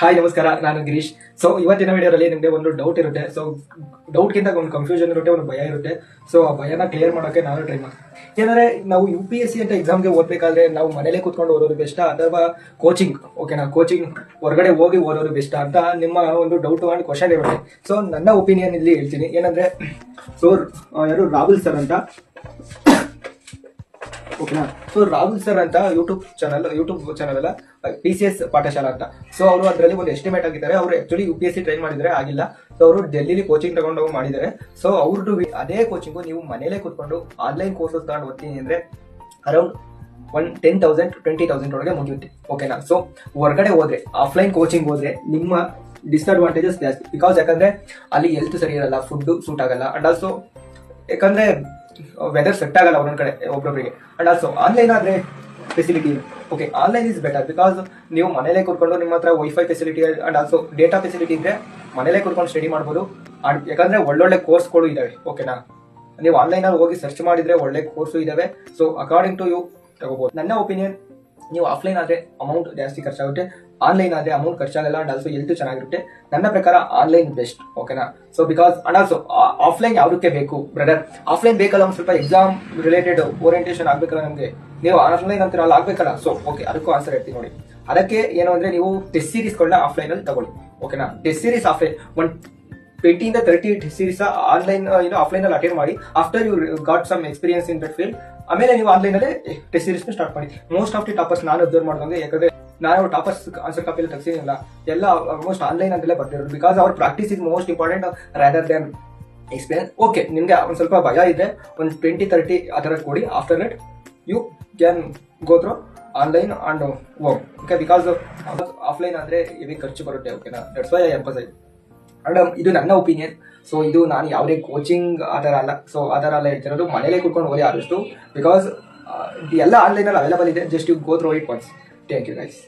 Hi ನಮಸ್ಕಾರ, ನಾನು Girish. So ಇವತ್ತಿನ ವಿಡಿಯೋದಲ್ಲಿ ನಿಮಗೆ ಒಂದು ಡೌಟ್ ಇರುತ್ತೆ. ಸೊ ಡೌಟ್ಗಿಂತ ಒಂದು ಕನ್ಫ್ಯೂಷನ್ ಇರುತ್ತೆ, ಒಂದು ಭಯ ಇರುತ್ತೆ. ಸೊ ಆ ಭಯನ ಕ್ಲಿಯರ್ ಮಾಡೋಕೆ ನಾನು ಟ್ರೈ ಮಾಡ್ತೀನಿ. ಏನಂದ್ರೆ ನಾವು UPSC ಅಂತ ಎಕ್ಸಾಮ್ಗೆ ಓದಬೇಕಾದ್ರೆ ನಾವು ಮನೇಲೆ ಕೂತ್ಕೊಂಡು ಓದೋದು ಬೆಸ್ಟಾ ಅಥವಾ ಕೋಚಿಂಗ್, ಓಕೆನಾ, ಕೋಚಿಂಗ್ ಹೊರಗಡೆ ಹೋಗಿ ಓದೋದು ಬೆಸ್ಟಾ ಅಂತ ನಿಮ್ಮ ಒಂದು ಡೌಟ್ ಅಂಡ್ ಕ್ವಶನ್ ಇರುತ್ತೆ. ಸೊ ನನ್ನ ಒಪಿನಿಯನ್ ಇಲ್ಲಿ ಹೇಳ್ತೀನಿ. ಏನಂದ್ರೆ ಸೊ ಯಾರು ರಾಹುಲ್ ಸರ್ ಅಂತ, ಓಕೆನಾ. ಸೊ ರಾಹುಲ್ ಸರ್ ಅಂತ ಯೂಟ್ಯೂಬ್ ಚಾನಲ್ ಅಲ್ಲ, PCS ಪಾಠಶಾಲಾ ಅಂತ. ಸೊ ಅವರು ಅದರಲ್ಲಿ ಒಂದು ಎಸ್ಟಿಮೇಟ್ ಆಗಿದ್ದಾರೆ. ಅವರು ಆಕ್ಚುಲಿ UPSC ಟ್ರೈನ್ ಮಾಡಿದ್ರೆ ಆಗಿಲ್ಲ. ಸೊ ಅವರು ಡೆಲ್ಲಿಲಿ ಕೋಚಿಂಗ್ ತಗೊಂಡು ಮಾಡಿದ್ದಾರೆ. ಸೊ ಅವ್ರದ್ದು ಅದೇ ಕೋಚಿಂಗು ನೀವು ಮನೇಲೆ ಕೂತ್ಕೊಂಡು ಆನ್ಲೈನ್ ಕೋರ್ಸಸ್ ತಗೊಂಡು ಓದ್ತೀನಿ ಅಂದ್ರೆ ಅರೌಂಡ್ 10,000 to 20,000 ಒಳಗೆ ಮುಗಿಯುತ್ತೆ, ಓಕೆನಾ. ಸೊ ಹೊರಗಡೆ ಹೋದ್ರೆ, ಆಫ್ಲೈನ್ ಕೋಚಿಂಗ್ ಹೋದ್ರೆ ನಿಮ್ಮ ಡಿಸ್ಅಡ್ವಾಂಟೇಜಸ್ ಜಾಸ್ತಿ. ಯಾಕಂದ್ರೆ ಅಲ್ಲಿ ಹೆಲ್ತ್ ಸರಿ ಇರಲ್ಲ, ಫುಡ್ ಸೂಟ್ ಆಗಲ್ಲ, ಅಂಡ್ ಆಲ್ಸೋ ಯಾಕಂದ್ರೆ ವೆದರ್ ಸೆಟ್ ಆಗಲ್ಲ ಒಂದೊಂದ್ ಕಡೆ ಒಬ್ಬೊಬ್ಬರಿಗೆ. ಅಂಡ್ ಆಲ್ಸೋ ಆನ್ಲೈನ್ ಆದ್ರೆ facility, okay, online is better because ನೀವು ಮನೇಲೆ ಕೂತ್ಕೊಂಡು ನಿಮ್ಮ ಹತ್ರ wifi facility and also data facility ಇದ್ರೆ ಮನೇಲೆ ಕೂತ್ಕೊಂಡು ಸ್ಟಡಿ ಮಾಡ್ಬೋದು. ಯಾಕಂದ್ರೆ ಒಳ್ಳೊಳ್ಳೆ ಕೋರ್ಸ್ಗಳು ಇದಾವೆ, ಓಕೆನಾ. ನೀವು ಆನ್ಲೈನ್ ಅಲ್ಲಿ ಹೋಗಿ ಸರ್ಚ್ ಮಾಡಿದ್ರೆ ಒಳ್ಳೆ ಕೋರ್ಸು ಇದಾವೆ. ಸೊ ಅಕಾರ್ಡಿಂಗ್ ಟು ಯು ತಗೋಬಹುದು. ನನ್ನ ಒಪಿನಿಯನ್, ನೀವು ಆಫ್ಲೈನ್ ಆದ್ರೆ ಅಮೌಂಟ್ ಜಾಸ್ತಿ ಖರ್ಚಾಗುತ್ತೆ, ಆನ್ಲೈನ್ ಆದ್ರೆ ಅಮೌಂಟ್ ಖರ್ಚಾಗಲ್ಲ, ಅಂಡ್ ಆಲ್ಸೋ ಹೆಲ್ತ್ ಚೆನ್ನಾಗಿರುತ್ತೆ. ನನ್ನ ಪ್ರಕಾರ ಆನ್ಲೈನ್ ಬೆಸ್ಟ್, ಓಕೆನಾ. So because and also offline ಯಾವ್ದಕ್ಕೆ ಬೇಕು ಬ್ರದರ್? ಆಫ್ಲೈನ್ ಬೇಕಲ್ಲ, ಒಂದು ಸ್ವಲ್ಪ ಎಕ್ಸಾಮ್ ರಿಲೇಟೆಡ್ ಓರಿಯಂಟೇಷನ್ ಆಗ್ಬೇಕಲ್ಲ ನಮಗೆ. ನೀವು ಆನ್ಲೈನ್ ಅಂತೀರ ಅಲ್ಲಿ ಆಗ್ಬೇಕಲ್ಲ. ಸೊ ಓಕೆ, ಅದಕ್ಕೂ ಆನ್ಸರ್ ಹೇಳ್ತೀನಿ ನೋಡಿ. ಅದಕ್ಕೆ ಏನು ಅಂದ್ರೆ ನೀವು ಟೆಸ್ಟ್ ಸೀರೀಸ್ಗಳನ್ನ ಆಫ್ಲೈನ್ ಅಲ್ಲಿ ತಗೊಳ್ಳಿ, ಓಕೆನಾ. ಟೆಸ್ಟ್ ಸೀರೀಸ್ ಆಫ್ಲೈನ್ 20 ಇಂದ 30 ಟೆಸ್ಟ್ ಸೀರೀಸ್ ಆನ್ಲೈನ್ ಆಫ್ಲೈನ್ ಅಲ್ಲಿ ಅಟೆಂಡ್ ಮಾಡಿ. After you got some experience in that field, ಆಮೇಲೆ ನೀವು ಆನ್ಲೈನ್ ಅಲ್ಲೇ ಟೆಸ್ಟ್ ಸೀರೀಸ್ ಸ್ಟಾರ್ಟ್ ಮಾಡಿ. ಮೋಸ್ಟ್ ಆಫ್ ದಿ ಟಾಪರ್ಸ್ ನಾನು ಅಬ್ಸರ್ವ್ ಮಾಡಿದಂಗೆ, ಯಾಕಂದ್ರೆ ನಾನು ಟಾಪರ್ಸ್ ಆನ್ಸರ್ ಕಾಪಿ ಎಲ್ಲ ತೆಗ್ಸಿಲ್ಲ, ಎಲ್ಲ ಆಲ್ಮೋಸ್ಟ್ ಆನ್ಲೈನ್ ಅಂತಲೇ ಬರ್ತಿರೋದು. ಬಿಕಾಸ್ ಅವ್ರ practice is most important rather than experience. Okay, ನಿಮ್ಗೆ ಒಂದ್ ಸ್ವಲ್ಪ ಭಯ ಇದೆ, ಒಂದು 20-30 ಆ ಥರ ಕೊಡಿ. After that you can go through online and home, okay. Because offline ಅಂದ್ರೆ ಇವಿ ಖರ್ಚು ಬರುತ್ತೆ, ಓಕೆನಾ. That's why I emphasize. And ಇದು ನನ್ನ ಒಪಿನಿಯನ್. ಸೊ ಇದು ನಾನು ಯಾವುದೇ ಕೋಚಿಂಗ್ ಆ ಥರ ಅಲ್ಲ. ಸೊ ಆ ಥರ ಎಲ್ಲ ಹೇಳ್ತಿರೋದು, ಮನೇಲೆ ಕೂತ್ಕೊಂಡು ಓದಿ ಆದಷ್ಟು. ಬಿಕಾಸ್ ಎಲ್ಲ ಆನ್ಲೈನಲ್ಲಿ ಅವೈಲೇಬಲ್ ಇದೆ. Just you go through it once. Thank you guys.